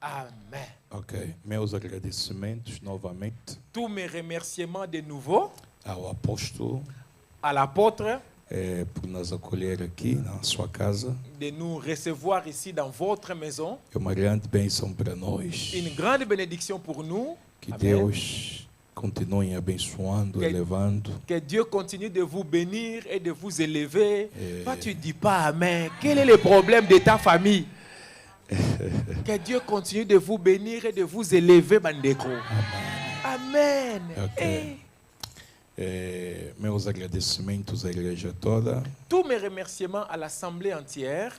Amen. Ok, meus agradecimentos novamente Tous mes remerciements de nouveau ao apóstolo à l'apôtre por nos acolher aqui na sua casa. de nous recevoir ici dans votre maison. É uma grande bênção para nós. Une grande bénédiction pour nous. Que Amen. Deus continue abençoando, Que- elevando. Que Dieu continue de vous bénir et de vous élever. Toi, tu ne dis pas Amen. Quel est le problème de ta famille? Que Dieu continue de vous bénir et de vous élever, Bandeko. Amen. Ok. Meus agradecimentos à igreja toda Tous mes remerciements à l'Assemblée entière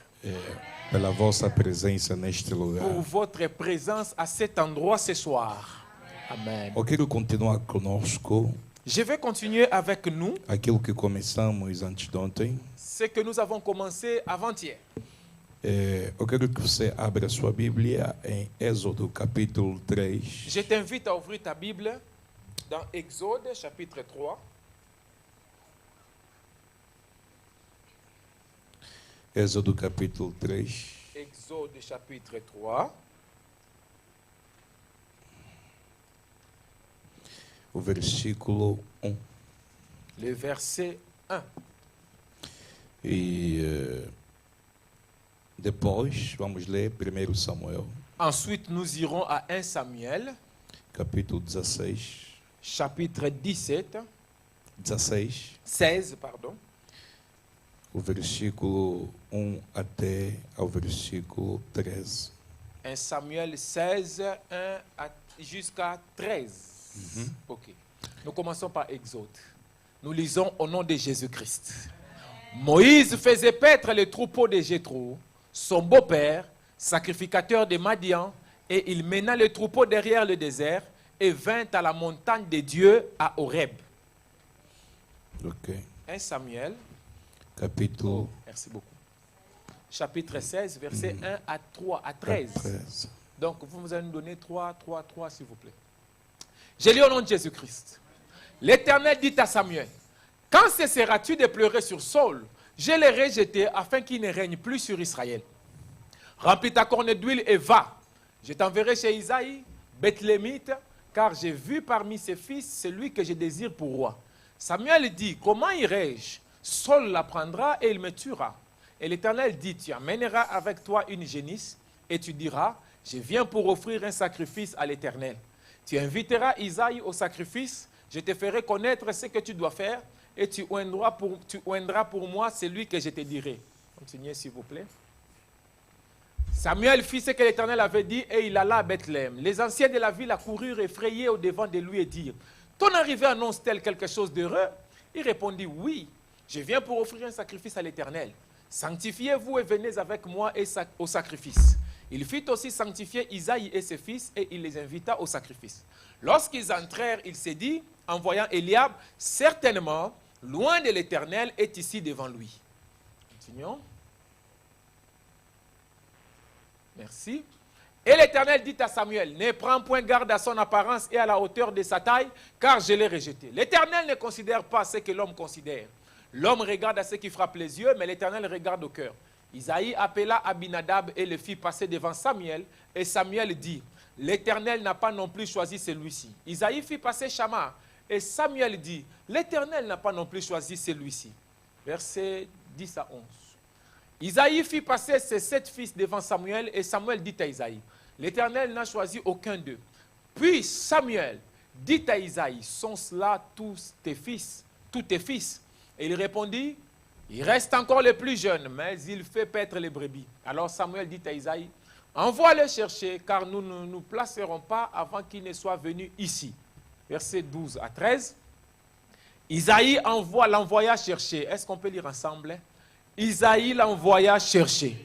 pela vossa presença neste lugar. pour votre présence à cet endroit ce soir. Amen. Eu quero continuar conosco Je vais continuer avec nous aquilo que começamos antes de ontem. ce que nous avons commencé avant-hier. Eu quero que você abra sua Bíblia em Êxodo capítulo 3. Je t'invite à ouvrir ta Bible dans Exode chapitre 3. Êxodo capítulo 3. Exode chapitre 3. O versículo 1. Le verset 1. Depois, vamos ler 1 Samuel, Ensuite, nous irons à 1 Samuel, capítulo 16. chapitre 17, 16, pardon, o versículo 1 até ao versículo 13. 1 Samuel 16, 1 jusqu'à 13. Ok. Nous commençons par Exode. Nous lisons au nom de Jésus-Christ. Moïse faisait paître les troupeaux de Jéthro, son beau-père, sacrificateur de Madian, et il mena les troupeaux derrière le désert et vint à la montagne de Dieu à Horeb. Ok. 1 Samuel, Capítulo merci beaucoup. Chapitre 16, verset 1 à 3 à 13. 13. Donc, vous allez nous donner 3, s'il vous plaît. Je lis au nom de Jésus-Christ. L'Éternel dit à Samuel, quand cesseras-tu de pleurer sur Saul? Je l'ai rejeté afin qu'il ne règne plus sur Israël. Remplis ta corne d'huile et va. Je t'enverrai chez Isaïe, Bethlémite, car j'ai vu parmi ses fils celui que je désire pour roi. Samuel dit, comment irai-je? Saul l'apprendra et il me tuera. Et l'Éternel dit, tu amèneras avec toi une génisse et tu diras, je viens pour offrir un sacrifice à l'Éternel. Tu inviteras Isaïe au sacrifice, je te ferai connaître ce que tu dois faire et tu oindras pour moi celui que je te dirai. Continuez s'il vous plaît. Samuel fit ce que l'Éternel avait dit et il alla à Bethléem. Les anciens de la ville accoururent effrayés au-devant de lui et dirent, ton arrivée annonce-t-elle quelque chose d'heureux? Il répondit, oui, je viens pour offrir un sacrifice à l'Éternel. Sanctifiez-vous et venez avec moi au sacrifice. Il fit aussi sanctifier Isaïe et ses fils et il les invita au sacrifice. Lorsqu'ils entrèrent, il s'est dit, en voyant Eliab, certainement, loin de l'Éternel est ici devant lui. Continuons. Merci. Et l'Éternel dit à Samuel, ne prends point garde à son apparence et à la hauteur de sa taille, car je l'ai rejeté. L'Éternel ne considère pas ce que l'homme considère. L'homme regarde à ce qui frappe les yeux, mais l'Éternel regarde au cœur. Isaïe appela Abinadab et le fit passer devant Samuel, et Samuel dit, l'Éternel n'a pas non plus choisi celui-ci. Isaïe fit passer Shama, et Samuel dit, l'Éternel n'a pas non plus choisi celui-ci. Versets 10 à 11. Isaïe fit passer ses 7 fils devant Samuel, et Samuel dit à Isaïe, l'Éternel n'a choisi aucun d'eux. Puis Samuel dit à Isaïe, sont cela tous tes fils? Et il répondit, il reste encore le plus jeune, mais il fait paître les brebis. Alors Samuel dit à Isaïe, envoie-le chercher, car nous ne nous placerons pas avant qu'il ne soit venu ici. Versets 12 à 13. Isaïe l'envoya chercher. Est-ce qu'on peut lire ensemble? Isaïe l'envoya chercher.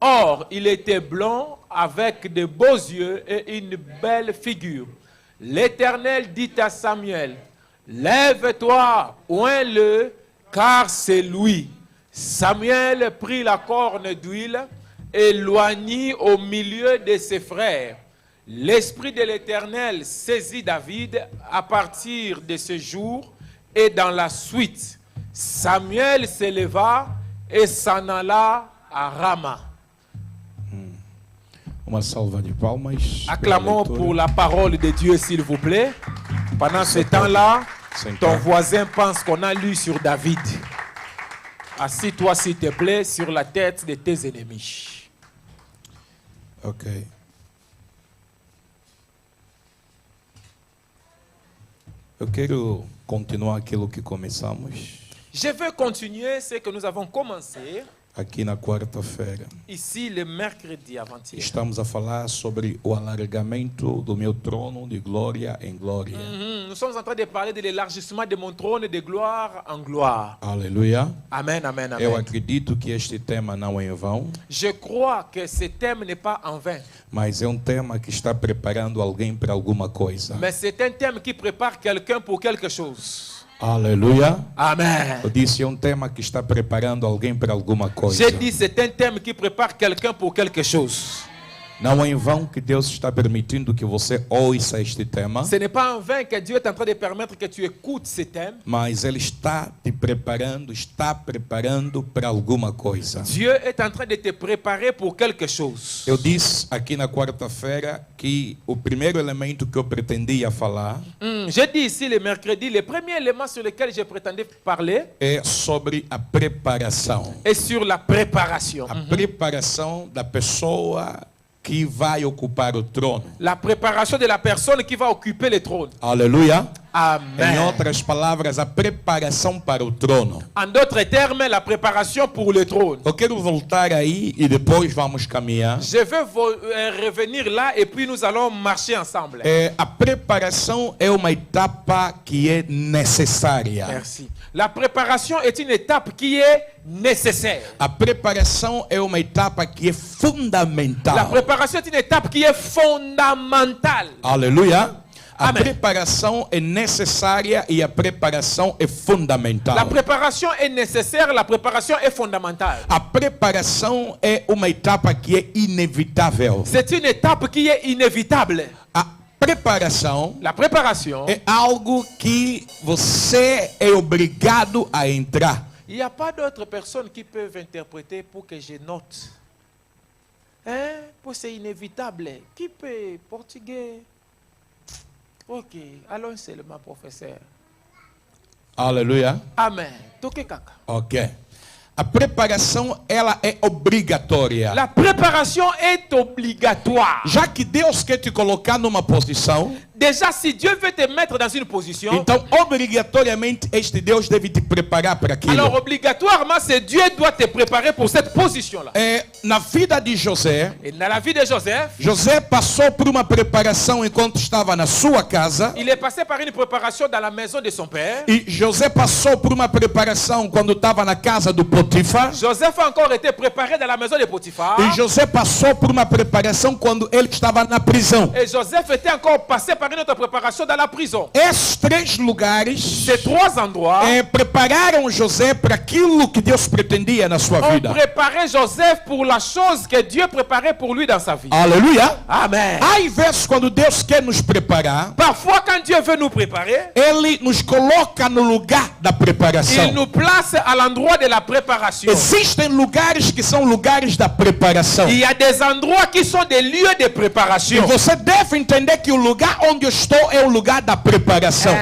Or, il était blond, avec de beaux yeux et une belle figure. L'Éternel dit à Samuel, lève-toi, oins-le, car c'est lui. Samuel prit la corne d'huile et l'oignit au milieu de ses frères. L'Esprit de l'Éternel saisit David à partir de ce jour et dans la suite. Samuel s'éleva et s'en alla à Rama. Uma salva de palmas. Acclamons pour la parole de Dieu, s'il vous plaît. Pendant ce temps-là, ton voisin pense qu'on a lu sur David. Assis-toi, s'il te plaît, sur la tête de tes ennemis. Ok. Eu quero continuar aquilo que começamos Je veux continuer ce que nous avons commencé aqui na quarta-feira. ici le mercredi avant-hier. Estamos a falar sobre o alargamento do meu trono de glória em glória. Nous sommes en train de parler de l'élargissement de mon trône de gloire en gloire. Aleluia. Amen, amen, amen. Eu acredito que este tema não é em vão, Je crois que ce thème n'est pas en vain, mas é um tema que está preparando alguém para alguma coisa. mais c'est un thème qui prépare quelqu'un pour quelque chose. Aleluia. Amen. Eu disse, é um tema que está preparando alguém para alguma coisa. J'ai dit c'est un thème qui prépare quelqu'un pour quelque chose. Não é em vão que Deus está permitindo que você ouça este tema, Ce n'est pas en vain que Dieu est en train de permettre que tu écoutes ce thème. mas Ele está te preparando, está preparando para alguma coisa. Dieu est en train de te préparer pour quelque chose. Eu disse aqui na quarta-feira que o primeiro elemento que eu pretendia falar J'ai dit ici le mercredi, le premier élément sur lequel je prétendais parler é sobre a preparação. est sur la préparation. A preparação da pessoa que vai ocupar o trono. La préparation de la personne qui va occuper le trône. Aleluia. Em Amen. outras palavras, a preparação para o trono. En d'autres termes, la préparation pour le trône. Eu quero voltar aí e depois vamos caminhar. Je veux revenir là et puis nous allons marcher ensemble. A preparação é uma etapa que é necessária. Merci. La préparation est une étape qui est nécessaire. A preparação é uma etapa que é La fundamental. préparation est une étape qui est fondamentale. Aleluia. A Amém. preparação é necessária e a preparação é fundamental. La préparation est nécessaire, la préparation est fondamentale. A preparação é uma etapa que é inevitável. C'est une étape qui est inévitable. A preparação La préparation, é algo que você é obrigado a entrar. il n'y a pas d'autres personnes qui peuvent interpréter pour que je note. Hein? Pour c'est inévitable. Qui peut portugais? Ok, allons seulement, professeur. Aleluia. Amen. Toque caca. Ok. A preparação, ela é obrigatória. La préparation est obligatoire. Já que Deus quer te colocar numa posição, Déjà, si Dieu veut te mettre dans une position, então obrigatoriamente este Deus deve te preparar para aquilo. alors obligatoirement, c'est Dieu doit te préparer pour cette position-là. Na vida de José, Et dans la vie de Joseph, José passou por uma preparação enquanto estava na sua casa. il est passé par une préparation dans la maison de son père. E José passou por uma preparação quando estava na casa do Potifar. Joseph a encore été préparé dans la maison de Potiphar. E José passou por uma preparação quando ele estava na prisão. Et Joseph était encore passé par une autre préparation dans la prison. Esses três lugares Ces trois endroits prepararam José para aquilo que Deus pretendia na sua ont vida. préparé Joseph pour la chose que Dieu préparait pour lui dans sa vie. Aleluia. Amen. Há vezes quando Deus quer nos preparar, Parfois, quand Dieu veut nous préparer, Ele nos coloca no lugar da preparação. il nous place à l'endroit de la préparation. Existem lugares que são lugares da preparação. Il y a des endroits qui sont des lieux de E préparation. você deve entender que o lugar onde eu estou é o lugar da preparação.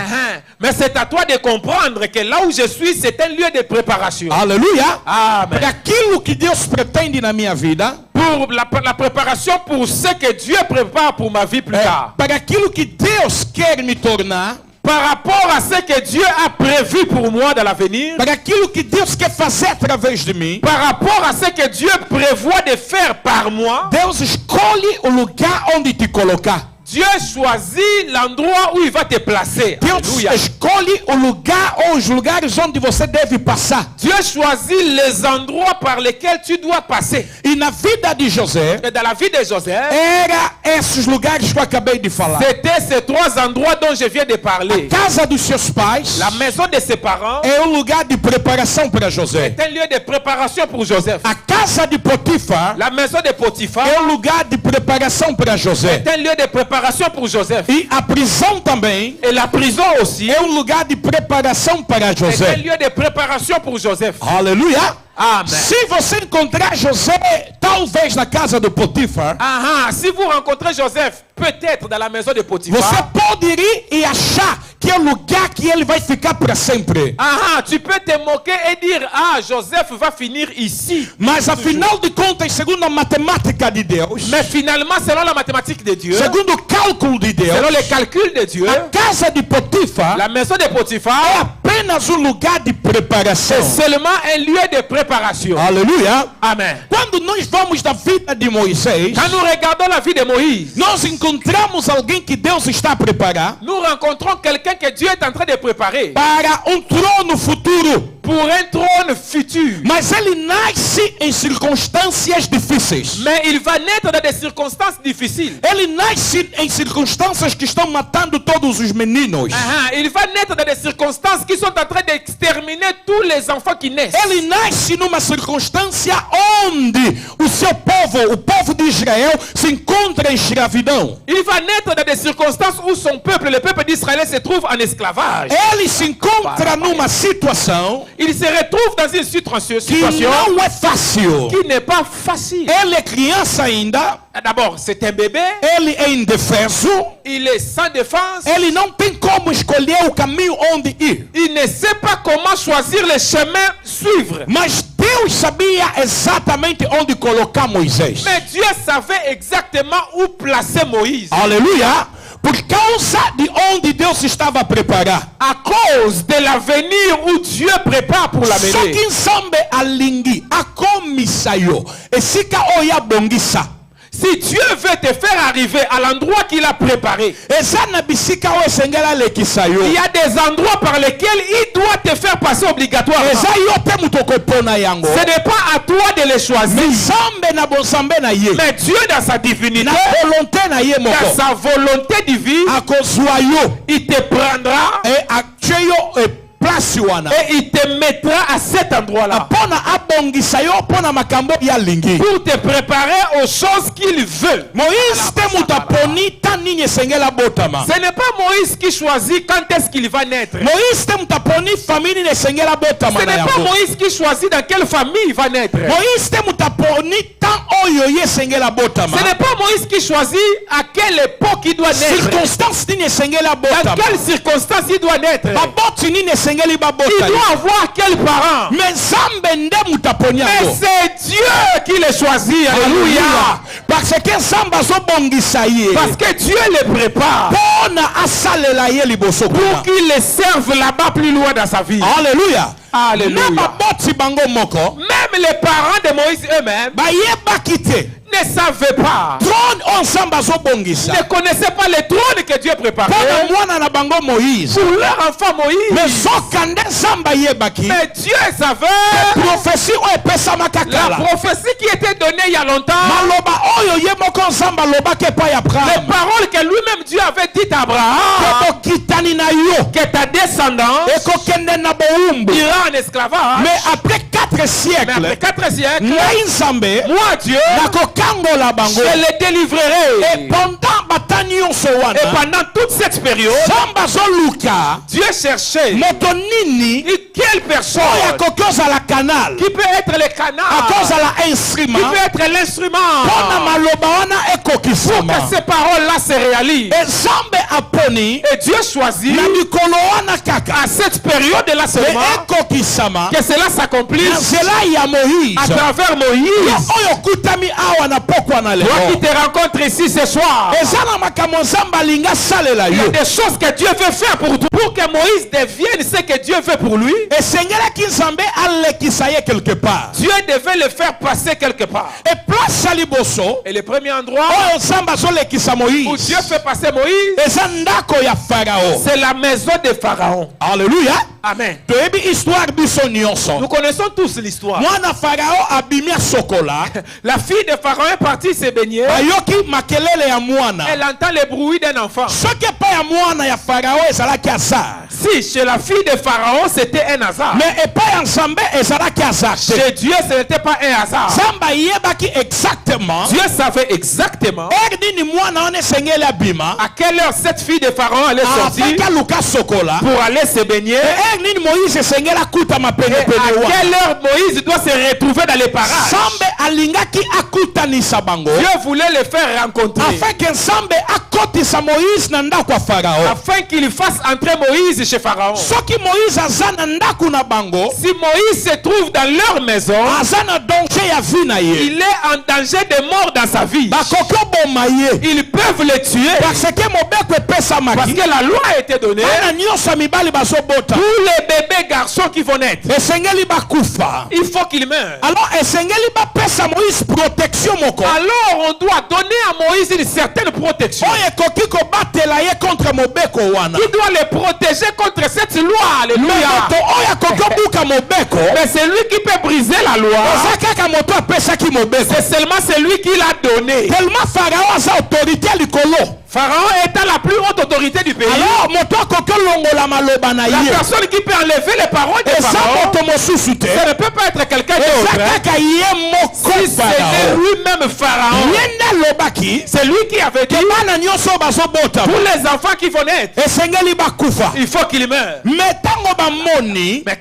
Mais c'est à toi de comprendre que là où je suis, c'est un lieu de préparation. Aleluia. Amen. Para aquilo que Deus pretende na minha vida, Pour la préparation pour ce que Dieu prépare pour ma vie plus tard. para aquilo que Deus quer me tornar, Par rapport à ce que Dieu a prévu pour moi dans l'avenir. para aquilo que Deus quer fazer através de mim, Par rapport à ce que Dieu prévoit de faire par moi. Deus escolhe o lugar onde te colocar. Dieu choisit l'endroit où il va te placer. Deus Alléluia. escolhe o lugar ou os lugares onde você deve passar. Dieu choisit les endroits par lesquels tu dois passer. E na vida de José, Et dans la vie de Joseph, era esses lugares que eu acabei de falar. c'était ces trois endroits dont je viens de parler. Casa dos seus pais La maison de ses parents é um lugar de preparação para José. est un lieu de préparation pour Joseph. A casa de Potifar La maison de Potiphar é um lugar de preparação para José. est un lieu de préparation pour Joseph. E a prisão também Et la prison aussi é um lugar de preparação para est un José. lieu de préparation pour Joseph. Aleluia! Amen. Se você encontrar José, talvez na casa de Potifar, Si vous rencontrez Joseph, peut-être dans la maison de você Potiphar, pode ir e achar que é o lugar que ele vai ficar para sempre. tu peux te moquer et dire, Joseph va finir ici. Mas afinal de contas, segundo a matemática de Deus, Mais finalement, selon la mathématique de Dieu, segundo o cálculo de Deus, selon les calculs de Dieu, a casa de Potifar la maison de é Potiphar apenas um lugar de preparação. c'est seulement un lieu de préparation. Aleluia. Amen. Quando nós vamos da vida de Moisés, Quand nous regardons la vie de Moïse, nós encontramos alguém que Deus está a preparar nous rencontrons quelqu'un que Dieu est en train de préparer para um trono futuro. pour un trône futur. Mas ele nasce em circunstâncias difíceis. Mais il va naître dans des circonstances difficiles. Ele nasce em circunstâncias que estão matando todos os meninos. Il va naître dans des circonstances qui sont en train d'exterminer tous les enfants qui naissent. Ele nasce numa circunstância onde o seu povo, o povo de Israel, se encontra em escravidão. Il va naître dans des circonstances où son peuple, le peuple d'Israël, se trouve en esclavage. Ele se encontra numa situação Il se retrouve dans une situation que não é fácil. qui n'est pas facile. Ele é criança ainda, D'abord, c'est un bébé, ele é indefeso, il est sans défense, ele não tem como escolher o caminho onde ir. il ne sait pas comment choisir le chemin suivre. Mas Deus sabia exatamente onde colocar Moisés. Mais Dieu savait exactement où placer Moïse. Aleluia! Por causa de onde Deus estava a preparar. À cause de l'avenir où Dieu prépare pour Só l'amener. que Nzambe alingi akomisa yo esika oyo abongisa. Si Dieu veut te faire arriver à l'endroit qu'il a préparé, Eza na bisika oyo esengeli alekisa yo. il y a des endroits par lesquels il doit te faire passer obligatoirement. Eza yo mpe moto okopona yango. Ce n'est pas à toi de les choisir. Nzambe na bonzambe na ye, Mais Dieu, dans sa divinité, na volonté na ye dans moko, sa volonté divine, akozwa yo il te prendra e atye yo place wana et il te mettra à cet endroit-là mpona abongisa yo mpona makambo ya lingi. pour te préparer aux choses qu'il veut. Moïse te moto aponi ta nini esengeli abotama. Ce n'est pas Moïse qui choisit quand est-ce qu'il va naître. Moïse te moto aponi famille nini esengeli Ce abotama na n'est pas yango. Moïse qui choisit dans quelle famille il va naître. Moïse te moto aponi temps oyo ye esengeli abotama. Ce n'est pas Moïse qui choisit à quelle époque il doit naître. Circonstance nini esengeli Dans abotama. quelles circonstances il doit naître. baboti nini esengeli Il babota. doit avoir quels parents. Mais Nzambe nde moto aponi Mais yango. c'est Dieu qui les choisit. Alléluia. Parce que Nzambe azobongisa ye Parce que Dieu les prépare mpona asalela ye liboso pour kuna. qu'il les serve là-bas plus loin dans sa vie. Alléluia. Alléluia. Na baboti bango moko Même les parents de Moïse eux-mêmes bayebaki te ne savaient pas, trône oyo Nzambe azobongisa ne connaissaient pas le trône que Dieu préparait mpona mwana na bango Moïse. pour leur enfant Moïse. Mais soka nde Nzambe ayebaki Mais Dieu savait prophétie oyo epesamaka la kala, prophétie qui était donnée il y a longtemps, maloba oyo ye moko Nzambe alobaki epai ya les Abraham, paroles que lui-même Dieu avait dites à Abraham, ekokitani na yo que ta descendance ekokende na bowumbu. ira en esclavage. Mais après 4 Mais après siècles 4 siècles, ngai Nzambe moi Dieu, nakokangola bango. je les délivrerai. Et pendant bata nyonso Et wana pendant toute cette période, Nzambe azoluka Dieu cherchait moto nini quelle personne oyo akoki ozala canal, qui peut être le canal, akozala qui instrument peut être l'instrument mpona maloba wana pour ekokisama. que ces paroles-là se réalisent. Nzambe aponi Et Dieu choisit na mikolo wana kaka à cette période-là e seulement ekokisama que cela na s'accomplisse nzela ya à Moïse travers Moïse. oyo okutami awa na pokwa na Toi qui lelo. te rencontres ici ce soir, Eza na makambo Nzambe alingi asalela il y a yo. des choses que Dieu veut faire pour toi, pour que Moïse devienne ce que Dieu veut pour lui. Esengelaki Nzambe alekisa ye quelque part. Dieu devait le faire passer quelque part. E place ya liboso Et le premier endroit oyo Nzambe azolekisa où Moïse Dieu fait passer Moïse, eza ndako ya Farao. c'est la maison de Pharaon. Alléluia. Amen. Toyebi histoire biso nyonso. Nous connaissons tous l'histoire. Mwana Farao abimi asokola, La fille de Pharaon est partie se baigner. bayoki makelele ya mwana. Elle entend le bruit d'un enfant. Soki epai ya mwana ya Farao ezalaki azar. Si chez la fille de Pharaon, c'était un hasard. Mais pas ensemble, et ça qui hasard. Chez Dieu, ce n'était pas un hasard. Zamba yebaki exactement. Dieu savait exactement à quelle heure cette fille de Pharaon allait sortir pour aller se baigner. Et à quelle heure Moïse doit se retrouver dans les parages. Dieu voulait les faire rencontrer. Afin qu'il fasse entrer Moïse chez Pharaon. Si Moïse se trouve dans leur maison, il est en danger de mort dans sa vie. Ils peuvent le tuer. Parce que la loi a été donnée. Tous les bébés garçons qui vont naître, il faut qu'ils meurent. Alors on doit donner à Moïse une certaine protection. Qui doit les protéger contre cette loi. Alléluia. Mais c'est lui qui peut briser la loi. C'est seulement celui qui l'a donné. Pharaon étant la plus haute autorité du pays. Alors, la personne qui peut enlever les paroles de Pharaon, ça ne peut pas être quelqu'un d'autre. Si c'est lui-même Pharaon, c'est lui qui avait dit pour les enfants qui vont naître, il faut qu'ils meurent. Mais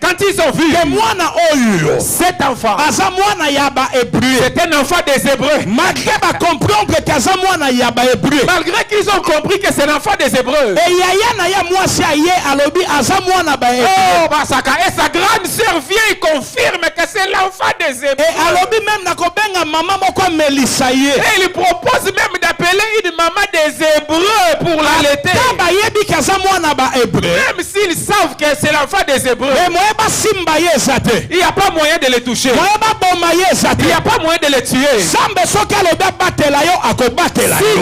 quand ils ont vu cet enfant, c'est un enfant des Hébreux, malgré qu'ils ont compris que c'est l'enfant des Hébreux, et sa grande sœur vient et confirme que c'est l'enfant des Hébreux. Et il propose même d'appeler une maman des Hébreux pour l'allaiter. Même s'ils savent que c'est l'enfant des Hébreux, il n'y a pas moyen de les toucher. Il n'y a pas moyen de les tuer. Si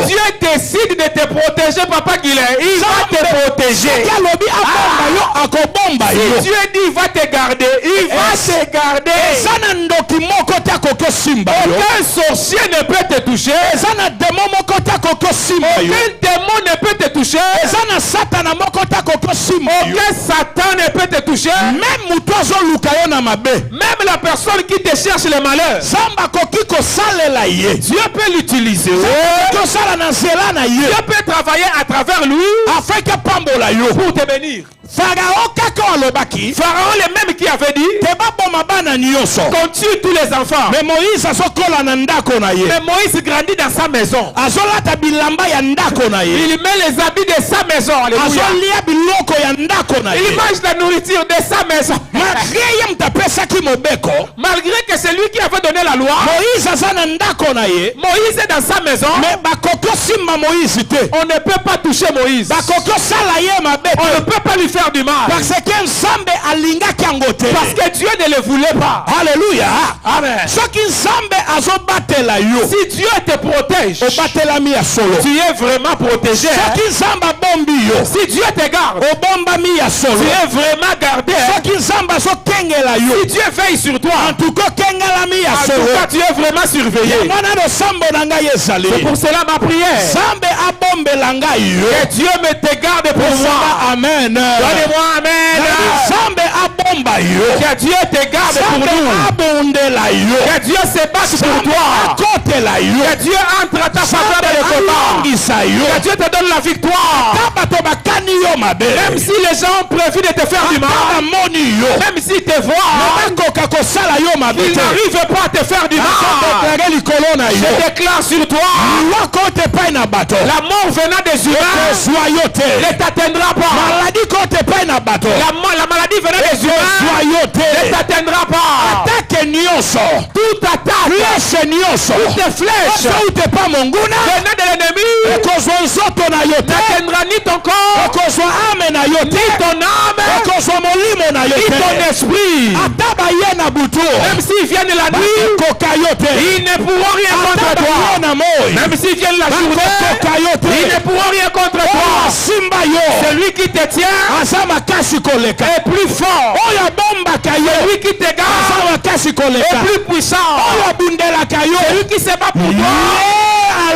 Dieu décide de te protéger, papa Guilain, il va te protéger. Si Dieu dit il va te garder, il va te garder. Aucun sorcier ne peut te toucher. Aucun démon ne peut te toucher. Aucun Satan ne peut te toucher. Même la personne qui te cherche le malheur, Dieu peut l'utiliser. Dieu peut travailler à travers lui pour te bénir. Pharaon le même qui avait dit qu'on tue tous les enfants. Mais Moïse grandit dans sa maison. Il met les habits de sa maison. Alléluia. Il mange la nourriture de sa maison. Malgré que c'est lui qui avait donné la loi, Moïse est dans sa maison. On ne peut pas toucher Moïse. On ne peut pas lui faire du mal. Parce que Dieu ne le voulait pas. Alléluia. Amen. Si Dieu te protège, tu es vraiment protégé. Si Dieu te garde, tu es vraiment gardé. Si Dieu veille sur toi, en tout cas tu es vraiment surveillé. C'est pour cela ma prière. Que Dieu me te garde pour moi. Amen. Donnez-moi amen. Que Dieu te garde pour nous. Que Dieu se batte pour toi. Que Dieu entre à ta faveur dans le combat. Que Dieu te donne la victoire. Même si les gens ont prévu de te faire du mal, même s'ils te voient, ils n'arrivent pas à te faire du mal. Je déclare sur toi, la mort venant des humains ne t'atteindra pas. La maladie venant des humains ne t'atteindra pas. Toute attaque, toutes les flèches venant de l'ennemi n'atteindra ni ton corps, ni ton âme, ni ton esprit. Même s'ils viennent la nuit, ils ne pourront rien contre toi. Même s'ils viennent la journée, ils ne pourront rien contre toi. Celui qui te tient est plus fort. Celui qui te garde est plus puissant. Celui qui se bat pour toi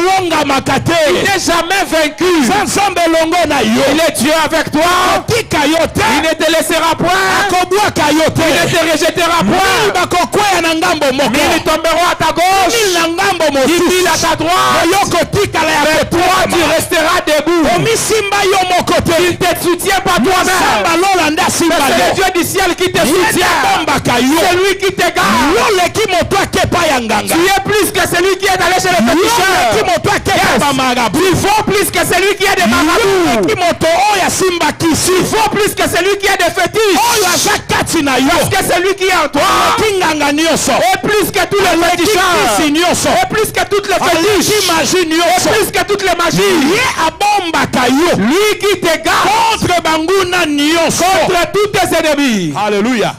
kolonga makate. Il n'est jamais vaincu. Nzambe longo na yo. Il est Dieu avec toi. Tika yo te. Il ne te laissera point. Akobwaka yo te. Il ne te rejettera point. Bakokwea na ngambo moko. Ils tomberont à ta gauche. Na ngambo mosusu. Ils à ta droite. Yoko tika la ya Mais toi tu resteras debout. Omisimba yo moko te. Il ne te soutient pas toi-même. Samba lola nda simba. C'est le Dieu du ciel qui te soutient. C'est lui qui te garde. Lole ki moto akepa ya nganga. Tu es plus que celui qui est allé chez le féticheur. Ki moto akepa ba marabu. Tu vaux plus que celui qui est de marabu. Ki moto oya simba kisi. Tu vaux plus que celui qui est de fétiche. Oyo azakati na yo. Parce que celui qui est en toi Kinganga nyonso. est plus que tous les féticheurs. Et plus que toutes les fétiches. Imagine Et nyonso. plus que toutes les magies. Ye abombaka yo. Lui qui te garde Contre banguna nyonso. contre tous tes ennemis. Alléluia.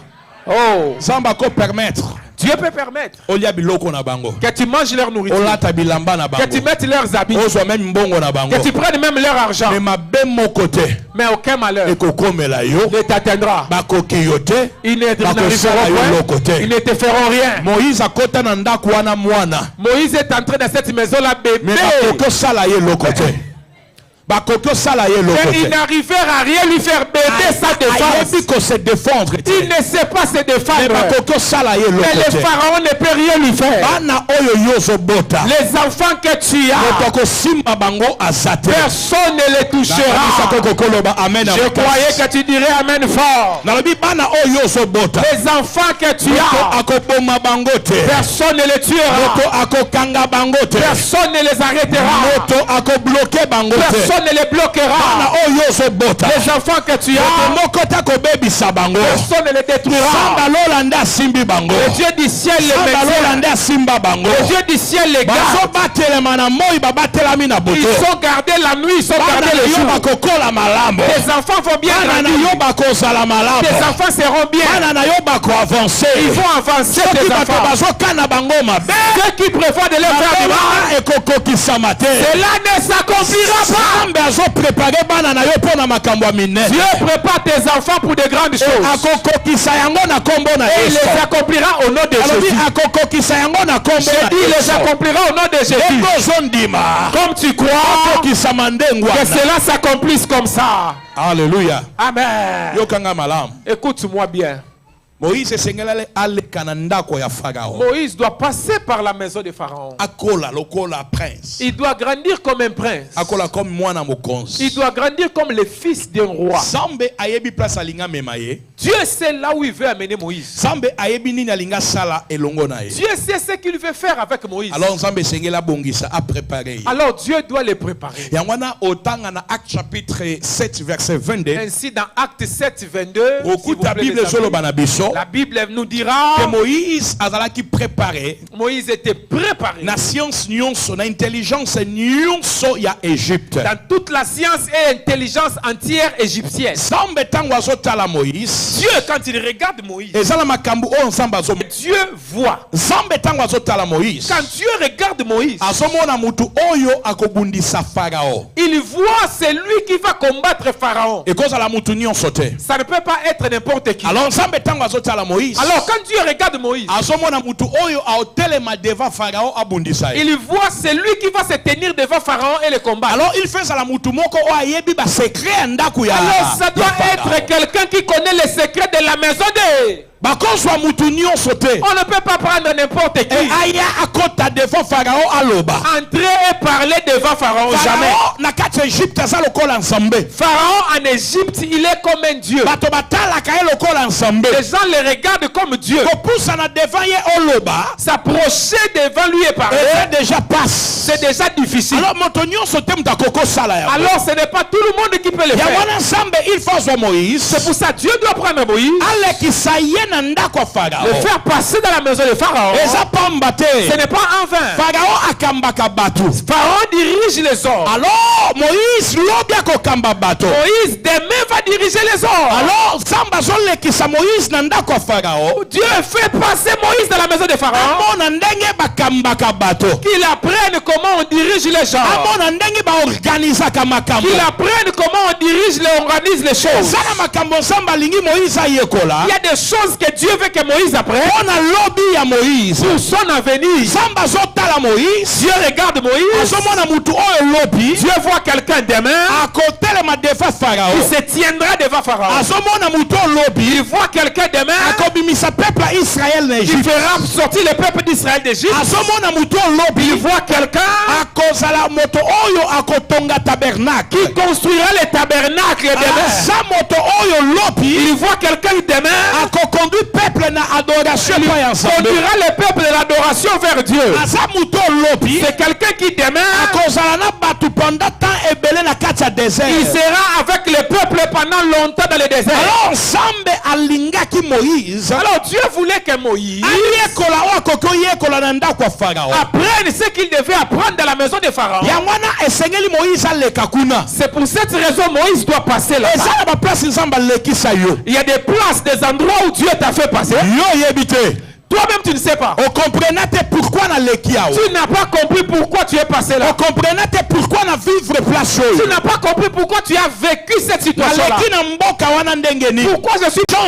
Oh. Zamba ko permettre. Dieu peut permettre Olia biloko na bango. que tu manges leur nourriture, Olata bilamba na que tu bango. mettes leurs habits, Ozo même mbongo na bango. que tu prennes même leur argent. Mais ma ben mon côté. Mais aucun malheur Ekokomela yo. ne t'atteindra. Bakoki yo te. Ils ne Bakosala t'arriveront yo point. loko te. Ils ne te feront rien. Moïse akota na ndako wana mwana. Moïse est entré dans cette maison-là, bébé. Mais bakoko sala ye loko te. Bakoko sala ye loko Et ils te. n'arrivèrent à rien lui faire bébé sa défense. Ayebi ko se défendre. Il ne sait pas se Mais défendre. bakoko sala ye Mais loko le te. pharaon ne peut rien lui faire. Bana oyo yozo bota. Les enfants que tu as, Motoko simba bango azate. personne ne les touchera. Amen. Je croyais que tu dirais amen fort. Nalobi bana oyo yozo bota. Les enfants que tu as, Akoboma bango te. personne ne les tuera. Moto akokanga bango te. Personne ne les arrêtera. Moto akobloke bango te. Personne ne les Bana bloquera. oyo yozo bota. Les enfants que tu as, Moko tako bebisa bango. personne ne les détruira. Samba lola nda simbi bango. Le Dieu du ciel les Samba lola maintient. nda simba bango. Le Dieu du ciel les Bazo garde. batelema na moi babatelami na boto. Ils sont gardés la nuit, ils sont Bana gardés le yo jour. bakokola malambo. Tes enfants vont bien Bana na grandir. yo bakozala malambo. Tes enfants seront bien. Bana na yo bako avancer. Ils vont avancer, Soki tes bato enfants. bazokana bango mabe. Ceux qui prévoient de les faire du mal, ekokokisama te. cela ne s'accomplira pas. Nzambe azoprepare bana na yo mpo na makambo ya minene. Dieu prépare tes enfants pour de grandes choses. Akokokisa yango na kombo na Et il Yesu. les accomplira au nom de Alobi Jésus. akokokisa yango na kombo Je na dis, il les Yesu. accomplira au nom de Jésus. Eko ozondima. Comme tu crois Akokisama ndengu que wana. cela s'accomplisse comme ça. Alléluia. Amen. Yokanga malamu. Écoute-moi bien. Moïse esengelale aleka na ndako ya Farao. Moïse doit passer par la maison de Pharaon. Akola lokola prince. Il doit grandir comme un prince. Akola comme mwana mokonzi. Il doit grandir comme le fils d'un roi. Zambe ayebi place alinga memaye. Dieu sait là où il veut amener Moïse. Zambe ayebi nini alinga sala elongo na ye. Dieu sait ce qu'il veut faire avec Moïse. Alors Zambe sengela bongisa a préparé. Alors Dieu doit les préparer. Yangwana otanga na Acte chapitre 7 verset 22. Ainsi dans Acte 7, 22, Au s'il coup vous ta plaît, Bible les solo amis, banabiso. la Bible nous dira Que Moïse azala qui préparé. Moïse était préparé Na science nyonso, na intelligence nyonso ya Égypte. dans toute la science et intelligence entière égyptienne. Zambe tango azotala Moïse. Dieu, quand il regarde Moïse, Ezala makambu o nzamba azo. Dieu voit. Zambe tango azotala Moïse. Quand Dieu regarde Moïse, Azomona mutu oyo akobundisa Farao. il voit celui qui va combattre Pharaon. Ekozala mutu nyonso te. Ça ne peut pas être n'importe qui. Alors Zambe tango azotala Moïse. Alors quand Dieu regarde Moïse, Azomona mutu oyo aotelema devant Farao abundisa ye. il voit celui qui va se tenir devant Pharaon et le combattre. Alors il fait ça la mutu moko o ayebi ba secret ndaku ya. Alors ça doit ya Farao. être quelqu'un qui connaît les secrets de la maison de... Bakozwa mutu nyonso te. On ne peut pas prendre n'importe qui. Aya akota devant Farao aloba. Entrer et parler devant Pharaon, jamais. Farao na kati ya Egypte aza lokola nzambe. Pharaon en Égypte, il est comme un dieu. Bato batalaka ye lokola nzambe. Les gens le regardent comme Dieu. Kopusa na devant ye oloba. S'approcher devant lui et parler, Et déjà passe. c'est déjà difficile. Alors moto nyonso te muta koko sala ya. Alors ce n'est pas tout le monde qui peut le Ya faire. wana nzambe il faut zo Moïse. C'est pour ça que Dieu doit prendre Moïse, Alekisa ye na ndako ya Farao. le faire passer dans la maison de Pharaon. Eza pamba te. Ce n'est pas en vain. Farao akambaka bato. Pharaon dirige les hommes. Alors Moïse lobi akokamba bato. Moïse demain va diriger les hommes. Alors Zamba zolekisa Moïse na ndako ya Farao. Dieu fait passer Moïse dans la maison de Pharaon. Amona ndenge bakambaka bato. Qu'il apprenne comment on dirige les gens. Amona ndenge baorganisaka makambo. Qu'il apprenne comment on dirige, on organise les choses. Il y a des choses que Dieu veut que Moïse apprenne. Pour son avenir. Dieu regarde Moïse. Dieu voit quelqu'un demain. Il se tiendra devant Pharaon. Il voit quelqu'un demain. Il fera sortir le peuple d'Israël d'Égypte. Il voit quelqu'un qui construira le tabernacle demain. Il voit quelqu'un demain. Il conduira le peuple de l'adoration vers Dieu. C'est quelqu'un qui demain il sera avec le peuple pendant longtemps dans le désert. Alors Dieu voulait que Moïse apprenne ce qu'il devait apprendre dans la maison de Pharaon. C'est pour cette raison Moïse doit passer là. Il y a des places, des endroits où Dieu t'a fait passer. Toi-même tu ne sais pas. Tu n'as pas compris pourquoi tu es passé là. Tu n'as pas compris pourquoi tu as vécu cette situation là. Pourquoi je suis leur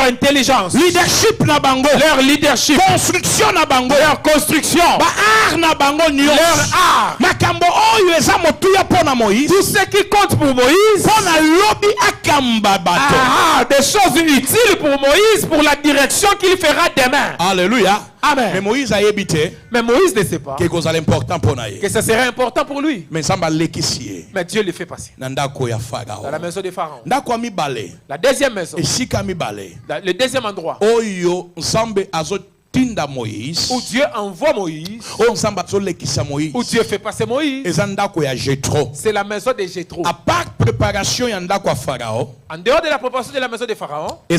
intelligence, leur leadership, leur construction, leur art. Tout ce qui compte pour Moïse, des choses utiles pour Moïse, pour la direction qu'il fera demain. Alléluia. Amen. Mais Moïse ne sait pas que ce serait important pour lui. Mais Dieu le fait passer dans la maison de Pharaon. La deuxième maison, le deuxième endroit où Dieu envoie Moïse, où Dieu fait passer Moïse, c'est la maison de Jéthro. À part préparation yanda kwa Pharaon, en dehors de la préparation de la maison de Pharaon, il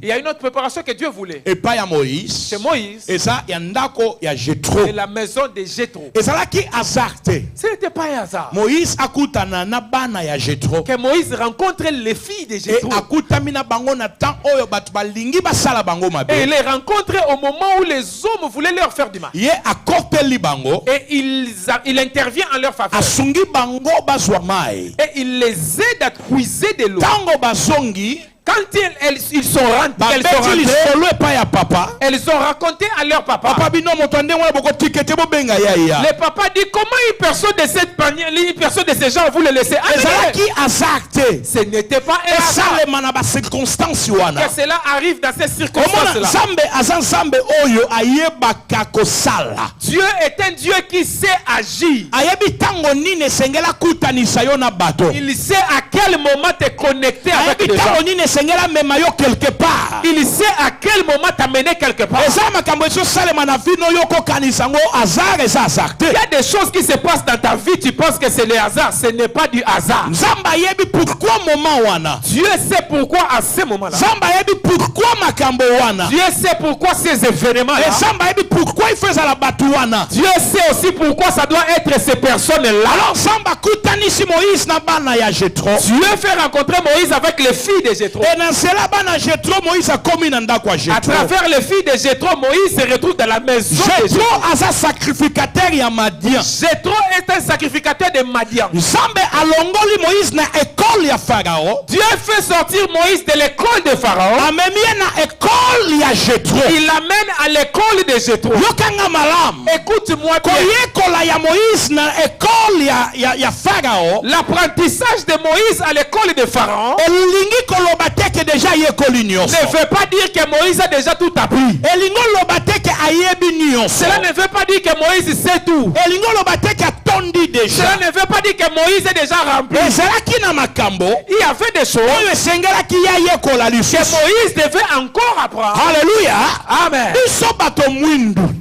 y a une autre préparation que Dieu voulait. Et pas ya Moïse. C'est Moïse. Et ça yandako ya Jéthro. C'est la maison de Jéthro. Et ça là qui hasardé. Ce n'était pas un hasard. Moïse akutana na bana ya Jéthro. Que Moïse rencontre les filles de Jéthro. Et akutamina bango na temps oyo batu balingi basala bango mabe. Et il les rencontre au moment où les hommes voulaient leur faire du mal. Ye akoteli bango. Et il intervient en leur faveur. Asungi bango bazwa mai. Et il les aide à puiser de l'eau. Tango bazongi. Quand ils sont rentrés, elles ont raconté à leur papa. Le papa dit comment une personne de cette manière, une personne de ces gens vous le laissez aller. Ce n'était pas un hasard que cela arrive dans ces circonstances-là. Dieu est un Dieu qui sait agir. Il sait à quel moment te connecter avec les gens. Quelque part. Il sait à quel moment t'amener quelque part. Il y a des choses qui se passent dans ta vie, tu penses que c'est le hasard. Ce n'est pas du hasard. Dieu sait pourquoi à ce moment-là. Dieu sait pourquoi ces événements-là. Dieu sait aussi pourquoi ça doit être ces personnes-là. Dieu fait rencontrer Moïse avec les filles de Jéthro. À travers les filles de Jéthro, Moïse se retrouve dans la maison de Jéthro. Jéthro est un sacrificateur de Madian. Dieu fait sortir Moïse de l'école de Pharaon. Il l'amène à l'école de Jéthro. Écoute-moi bien. L'apprentissage de Moïse à l'école de Pharaon ne veut pas dire que Moïse a déjà tout appris. Cela ne veut pas dire que Moïse sait tout. Cela ne veut pas dire que Moïse est déjà rempli. Il y avait des choses que Moïse devait encore apprendre. Alléluia. Amen.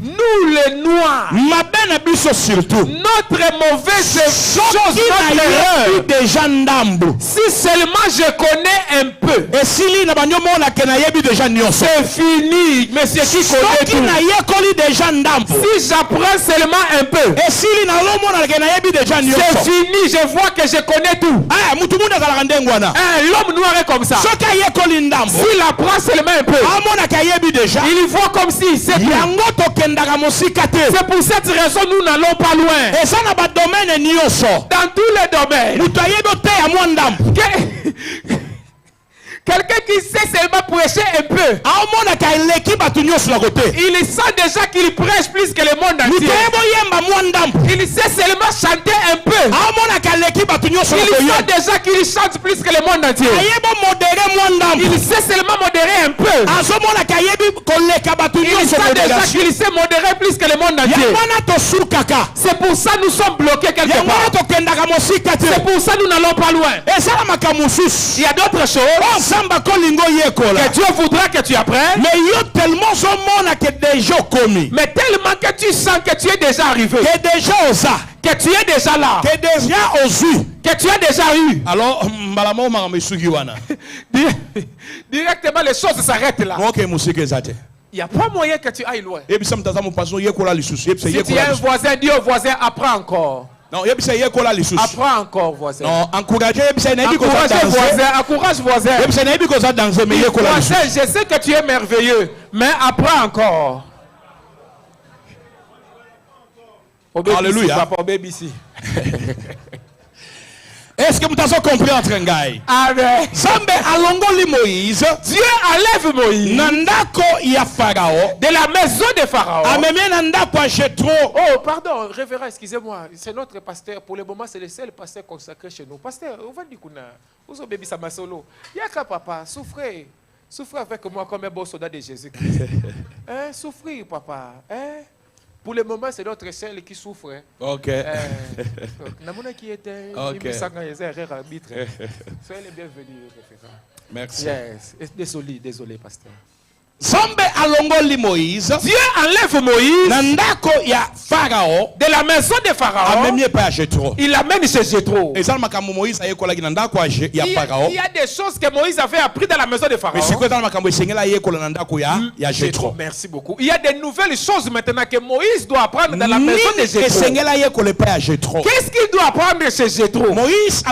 Nous les noirs, notre mauvaise chose, notre erreur, si seulement je connais un peu, c'est fini. Monsieur qui connaît tout, si j'apprends seulement un peu, c'est fini. Je vois que je connais tout. L'homme noir est comme ça. S'il apprend seulement un peu, il voit comme s'il sait tout. C'est pour cette raison nous n'allons pas loin. Dans tous les domaines. Quelqu'un qui sait seulement prêcher un peu, il sent déjà qu'il prêche plus que le monde entier. Il sait seulement chanter un peu, il sent déjà qu'il chante plus que le monde entier. Il sait seulement modérer un peu, il sent déjà qu'il sait modérer plus que le monde entier. C'est pour ça nous sommes bloqués quelque part. C'est pour ça nous n'allons pas loin. Il y a d'autres choses que Dieu voudra que tu apprennes, mais tellement que tu sens que tu es déjà arrivé, que tu es déjà là, que tu as déjà eu. Alors, directement les choses s'arrêtent là. Il n'y a pas moyen que tu ailles loin. Si tu as un voisin, dis au voisin, apprends encore. Non, apprends encore, voisin. Non, encouragez voisin. Encourage voisin. Voisin, je sais que tu es merveilleux, mais apprends encore. Alléluia. Est-ce que vous avez compris en train de Amen. Dieu enlève Moïse de la maison de Pharaon. Oh, pardon, révérend, excusez-moi. C'est notre pasteur. Pour le moment, c'est le seul pasteur consacré chez nous. Pasteur, vous venez vous avez ça ma solo. Yaka papa, souffrez. Souffrez avec moi comme un beau soldat de Jésus-Christ. Souffrez, papa. Pour le moment, c'est notre seul qui souffre. Ok. Qui était arbitre. Soyez les bienvenus, référent. Merci. Yes. Désolé, pasteur. Dieu enlève Moïse de la maison de Pharaon. Il l'amène chez Jéthro. Il y a des choses que Moïse avait appris dans la maison de Pharaon. Merci beaucoup. Il y a des nouvelles choses maintenant que Moïse doit apprendre dans la maison de Jéthro. Qu'est-ce qu'il doit apprendre chez Jéthro? Moïse,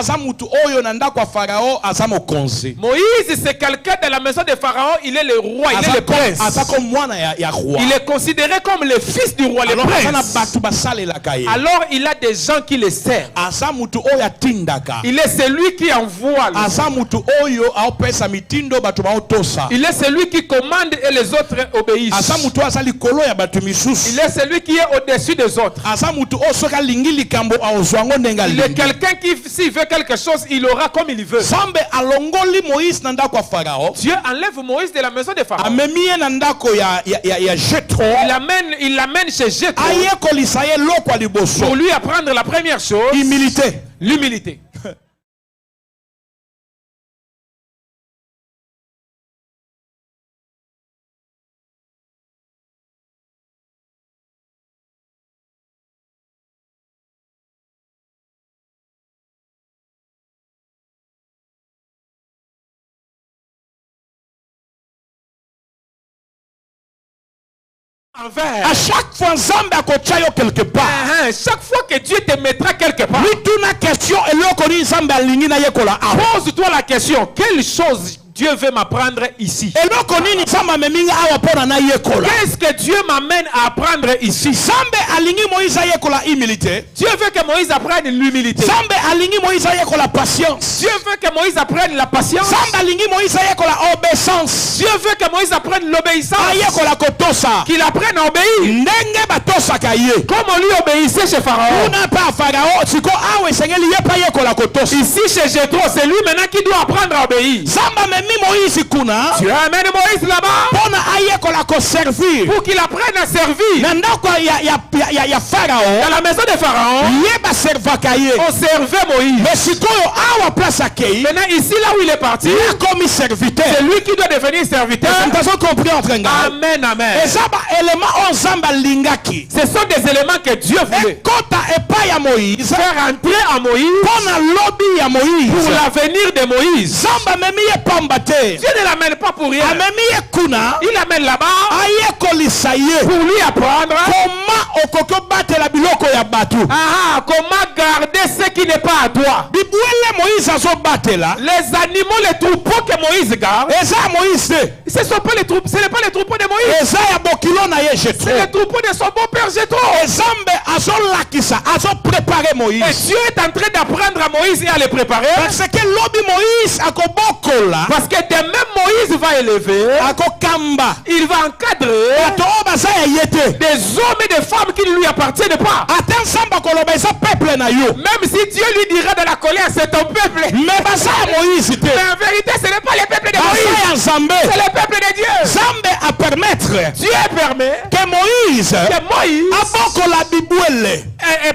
c'est quelqu'un de la maison de Pharaon. Il est le roi, il est le prince. Il est considéré comme le fils du roi, le prince. Alors il a des gens qui le servent. Il est celui qui envoie. Il est celui qui commande et les autres obéissent. Il est celui qui est au-dessus des autres. Il est quelqu'un qui, s'il veut quelque chose, il aura comme il veut. Dieu enlève Moïse de la maison de Pharaon. Il l'amène chez Jéthro pour lui apprendre la première chose, l'humilité. À chaque fois, quelque part. Chaque fois que Dieu te mettra quelque part, pose-toi la question, quelle chose Dieu veut m'apprendre ici? Qu'est-ce que Dieu m'amène à apprendre ici? Dieu veut que Moïse apprenne l'humilité. Dieu veut que Moïse apprenne la patience. Dieu veut que Moïse apprenne l'obéissance. Qu'il apprenne à obéir. Comme on lui obéissait chez Pharaon. Ici chez Jéthro, c'est lui maintenant qui doit apprendre à obéir. Tu amènes Moïse là-bas pour qu'il apprenne à servir. Dans la maison de Pharaon, on servait Moïse. Maintenant ici là où il est parti, c'est lui qui doit devenir serviteur. Amen, amen. Ce sont des éléments que Dieu voulait faire entrer à Moïse pour l'avenir de Moïse. Dieu ne l'amène pas pour rien. Il l'amène là-bas pour lui apprendre comment garder ce qui n'est pas à toi. Les animaux, les troupeaux que Moïse garde, Ce sont pas les troupeaux, ce n'est pas les troupeaux de Moïse. eza ya bokilo na ye C'est Jétro. les troupeaux de son beau-père Jétro. Ezambe azolakisa azoprepare Et Moïse Dieu est en train d'apprendre à Moïse et à les préparer. parce que lobi Moïse akobokola Parce que de même Moïse va élever, akokamba il va encadrer bato oyo baza ya ye te des hommes et des femmes qui ne lui appartiennent pas. ata nzambe akoloba eza peuple na yo Même si Dieu lui dira dans la colère, c'est ton peuple. me baza ya Moïse te Mais en vérité, ce n'est pas le peuple de baza Moïse. ya nzambe. C'est le peuple de Dieu. Nzambe a permettre Dieu permet que Moïse que Moïse abokola bibwele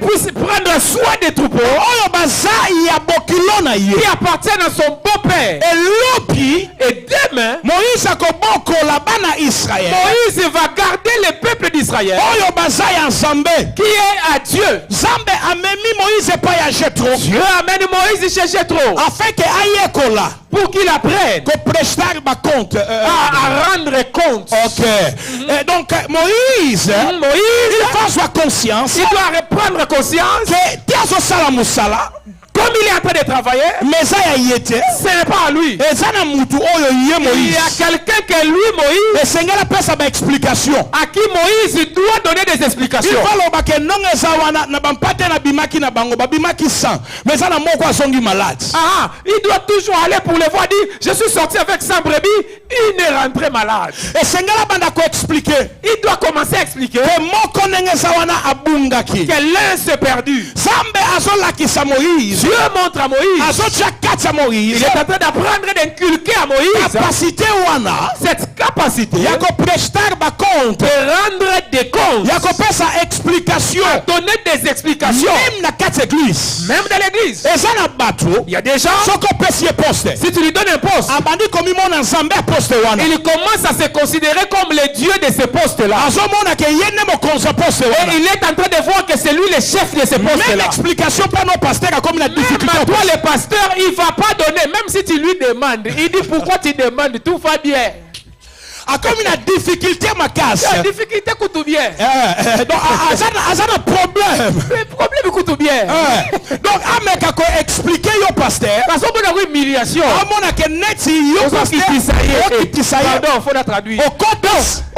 puisse prendre soin des troupeaux oyo baza ya bokilo na ye qui appartiennent à son beau-père. elobi Et demain, Moïse akobokola bana Israël Moïse va garder le peuple d'Israël oyo baza ya nzambe. qui est à Dieu. Nzambe amemi Moïse epai ya Jétro Dieu amène Moïse chez Jétro afin que ayekola pour qu'il apprenne koprestar bacompte à rendre compte. ok. Et donc Moïse Moïse, il faut avoir conscience il doit reprendre conscience que ti azosala mosala comme il est en train de travailler. mais eza ya ye te Ce n'est pas à lui. eza na mutu oyo ye Il y a Moïse quelqu'un que lui, Moïse, esengeli apesa baexplication à qui Moïse doit donner des explications. ifaloba ke ndongo eza wana na bampate na bimaki na bango babimaki 100 mais eza na moko azongi malade. Ah, il doit toujours aller pour les voir dire, je suis sorti avec 100 brebis, il est rentré malade. esengeli abanda koexplike Il doit commencer à expliquer ke moko ndenge eza wana abungaki. que l'un s'est perdu. Nzambe azolakisa Moïse Dieu montre à Moïse, azotia kati ya Moïse il est en train d'apprendre d'inculquer à Moïse kapasite wana cette capacité ya koprestar bacompte de rendre des comptes, ya kopesa explication donner des explications, même na kati ya église. même dans l'église. eza na bato Il y a des gens, soki opesi ye poste si tu lui donnes un poste, abandi komimona nzambe ya poste wana il commence à se considérer comme le Dieu de ce poste-là. azomona ke ye nde mokonzi ya poste Et wana. il est en train de voir que c'est lui le chef de ce Même poste-là. explication pano pasteur akomi na difficulté. Mais toi, le pasteur, il ne va pas donner, même si tu lui demandes. Il dit pourquoi tu demandes, tout va bien. Akomi na difficulté makasi. La difficulté coûte bien. Donc aza na problème. Le problème coûte bien. Donc ameka ko expliquer yo pasteur. Parce qu'on a une humiliation. Amona ke neti yo pasteur. Okitisa ye. Pardon, il faut la traduire.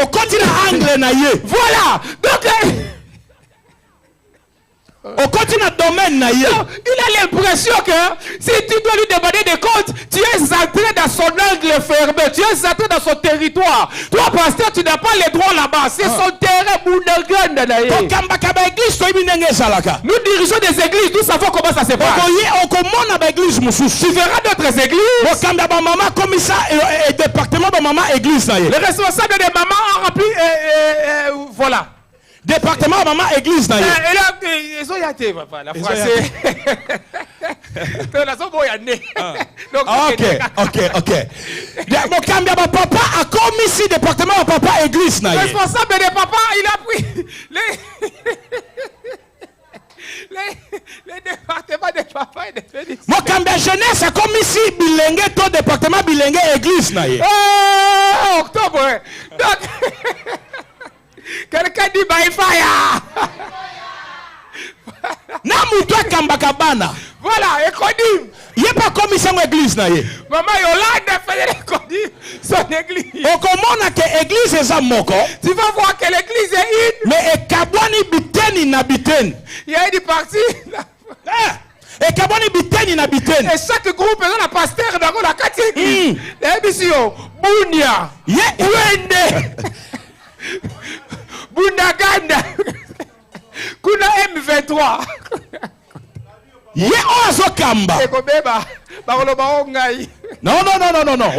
Okoti na angle na ye. Voilà. Donc, Okoti na domaine na ye. il a l'impression que si tu dois lui demander des comptes, tu es entré dans son angle fermé, tu es entré dans son territoire. Toi, pasteur, tu n'as pas les droits là-bas. C'est son terrain. Tokambaka ba église toyebi ndenge ezalaka. Nous dirigeons des églises, nous savons comment ça se passe. Okomona ba église mosusu. Tu verras d'autres églises. Okamba ba mama komisa et département ba mama église na ye. Les responsables des mamans ont rempli, voilà. Département ba mama église na ye. Et là, ils ont yaté, la français. Ok. Mokambia ba papa a commis si département ba papa église na ye. Le responsable des papas, il a pris les départements des papas et des féministes. Mokambia jeunesse a commis si bilenge to département bilenge église na ye. Oh, octobre. Donc, quelqu'un dit by fire. Na mutu akambaka bana. Voilà, écodim. Ye pas commis son église na ye. Maman Yolande fait l'écodim son église. Okomona ke église eza moko. Tu vas voir que l'église est une. Mais ekabwani biteni na biteni. Il y a une partie. Ekabwani biteni na biteni. Et chaque groupe est un pasteur dans la catégorie. L'émission Bunia. Wende. Bundaganda. Kuna M23. Ye ozo kamba. Ekobeba. Baroloba ongai. Non.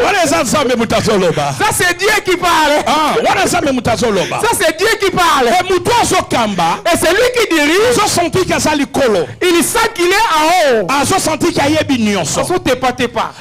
Wana eza nzambe mutazoloba. Ça c'est Dieu qui parle. Wana nzambe mutazoloba. Ça c'est Dieu qui parle. Et mutu ozo kamba. Et c'est lui qui dirige. Ozo senti kaza likolo. Il sent qu'il est en haut. Azo senti kayebi nyonso. T'es pas.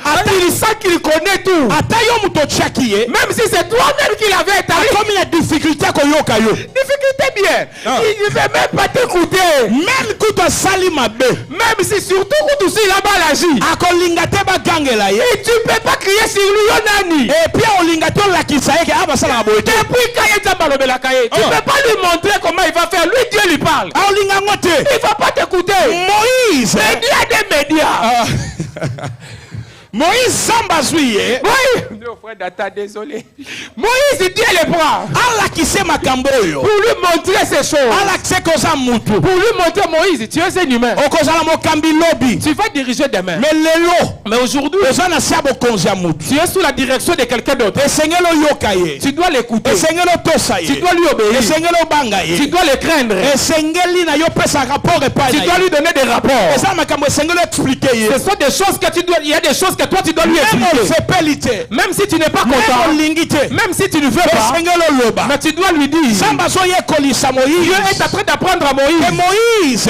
Il sent qu'il connaît tout. Ata yo muto tchakiye. Même si c'est toi-même qui l'avais établi. Comme il y a difficulté koyoka yo. Difficulté bien. Il ne veut même pas t'écouter. Même kuto sali mabe. Même si surtout quand tu là-bas l'agit. Akolinga te ba gangela ye. Et tu ne peux pas crier sur lui Yonani. Et puis olinga to la kisaye ke abasala boete. Depuis Kaye Tambalobé la Kaye. Tu ne peux pas lui montrer comment il va faire. Lui Dieu lui parle. Olinga ngote. Il ne va pas t'écouter. Moïse. Média des médias. Moïse samba zuye. Oui. Non, frère Data, désolé. Moïse dit les bras. Ala kise makamboyo. Pour lui montrer ces choses. Ala kise koza mutu. Pour lui montrer Moïse, tu es un humain. Okozala mokambi lobi. Tu vas diriger demain. Mais lelo. Mais aujourd'hui, Ozana sabo konza mutu. tu es sous la direction de quelqu'un d'autre. Esengelo yokaye. Tu dois l'écouter. Esengelo tosaye. Tu dois lui obéir. Esengelo bangaye. Tu dois le craindre. Esengeli na yo pesa rapport epai. Tu dois lui donner des rapports. Eza makambo esengelo expliquer. Ce sont des choses que tu dois. Il y a des choses que toi tu dois lui expliquer. Même si tu n'es pas content. Même si tu ne veux pas. Mais tu dois lui dire. Samba so ye kolisa Moïse. Dieu est en train d'apprendre à Moïse. Et Moïse.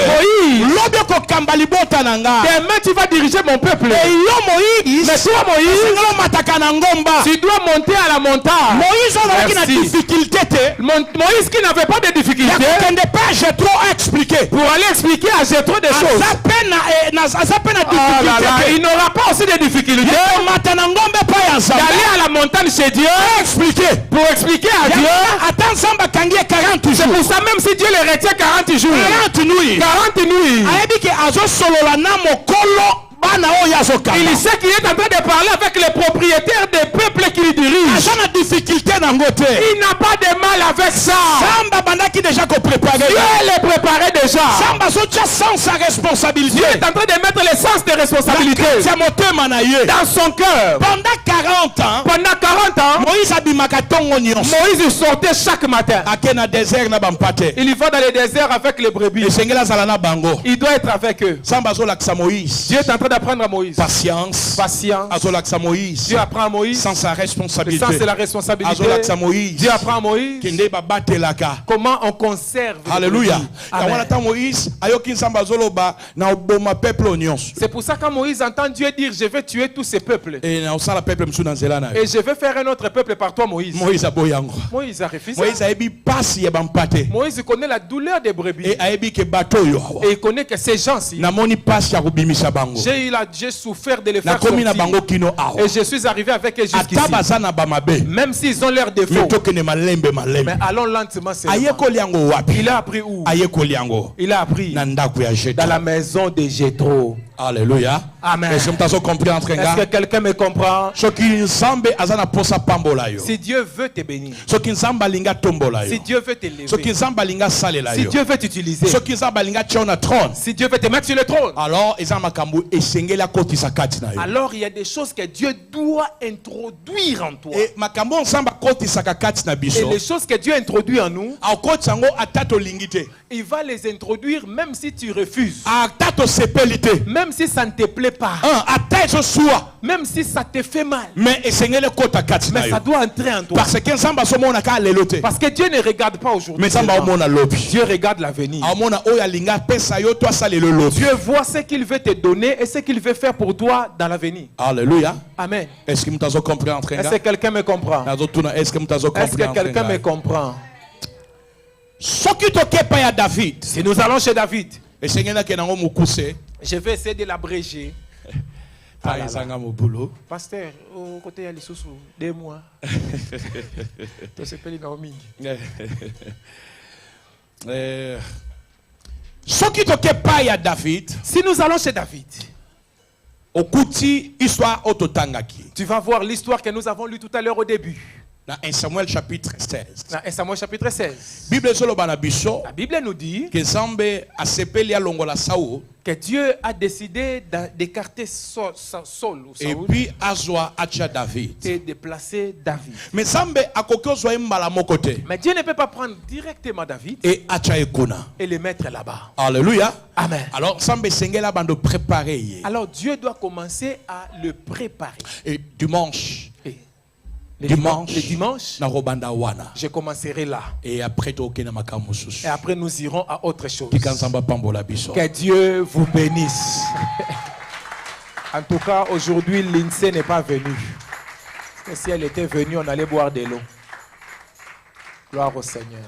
Lobe ko kambali bota nanga. Demain tu vas diriger mon peuple. Et yo Moïse. Mais toi Moïse. Esengelo mataka na ngomba. Tu dois monter à la montagne. Moïse a qui na difficulté te. Moïse qui n'avait pas de difficulté. Il ne pas Jétro expliquer. Pour aller expliquer à Jétro des choses. Il n'aura pas aussi de difficultés. D'aller à la montagne chez Dieu. Expliquer. Pour expliquer à Dieu. C'est pour ça même si Dieu le retient 40 jours. 40 nuits. Il sait qu'il est en train de parler avec les propriétaires des peuples qu'il dirige. Il n'a pas de mal avec ça. Dieu les préparait déjà. Dieu est en train de mettre le sens de responsabilité dans son cœur. Pendant 40 ans, Moïse sortait chaque matin. Il y va dans le désert avec les brebis. Il doit être avec eux. Dieu est en train d'apprendre à Moïse. Patience. Dieu apprend à Moïse. Sans sa responsabilité. Le sens de la responsabilité. Dieu apprend à Moïse. Comment on conserve. Alléluia. C'est pour ça que quand Moïse entend Dieu dire je vais tuer tous ces peuples. Et je vais faire un autre peuple par toi Moïse. Moïse a refusé. Moïse connaît la douleur des brebis. Et il connaît que ces gens-ci. J'ai souffert de les faire sortir. Et je suis arrivé avec eux jusqu'ici. Même s'ils ont leurs défauts. Mais allons lentement. Il a appris où? Il a appris dans la maison de Jétro. Alléluia. Amen. Est-ce que quelqu'un me comprend? Si Dieu veut te bénir, si Dieu veut t'élever, si Dieu veut t'utiliser, si Dieu veut te mettre sur le trône, alors il y a des choses que Dieu doit introduire en toi. Et les choses que Dieu introduit en nous, il va les introduire même si tu refuses. Même si ça ne te plaît pas. Même si ça te fait mal. Mais ça doit entrer en toi. Parce que Dieu ne regarde pas aujourd'hui. Dieu regarde l'avenir. Dieu voit ce qu'il veut te donner et ce qu'il veut faire pour toi dans l'avenir. Alléluia. Amen. Est-ce que quelqu'un me comprend? Est-ce que quelqu'un me comprend? Si nous allons chez David, je vais essayer de l'abréger. Pasteur, au côté il y a les sous 2 mois. Si nous allons chez David, tu vas voir l'histoire que nous avons lue tout à l'heure au début. Dans 1 Samuel chapitre 16. Dans 1 Samuel chapitre 16. La Bible nous dit que Dieu a décidé d'écarter Saul et puis et de placer David. Mais Mais Dieu ne peut pas prendre directement David et le mettre là-bas. Alléluia. Amen. Alors Dieu doit commencer à le préparer. Et dimanche. Le dimanche, je commencerai là. Et après nous irons à autre chose. Que Dieu vous bénisse. En tout cas, aujourd'hui, l'INSEE n'est pas venue. Parce que si elle était venue, on allait boire de l'eau. Gloire au Seigneur.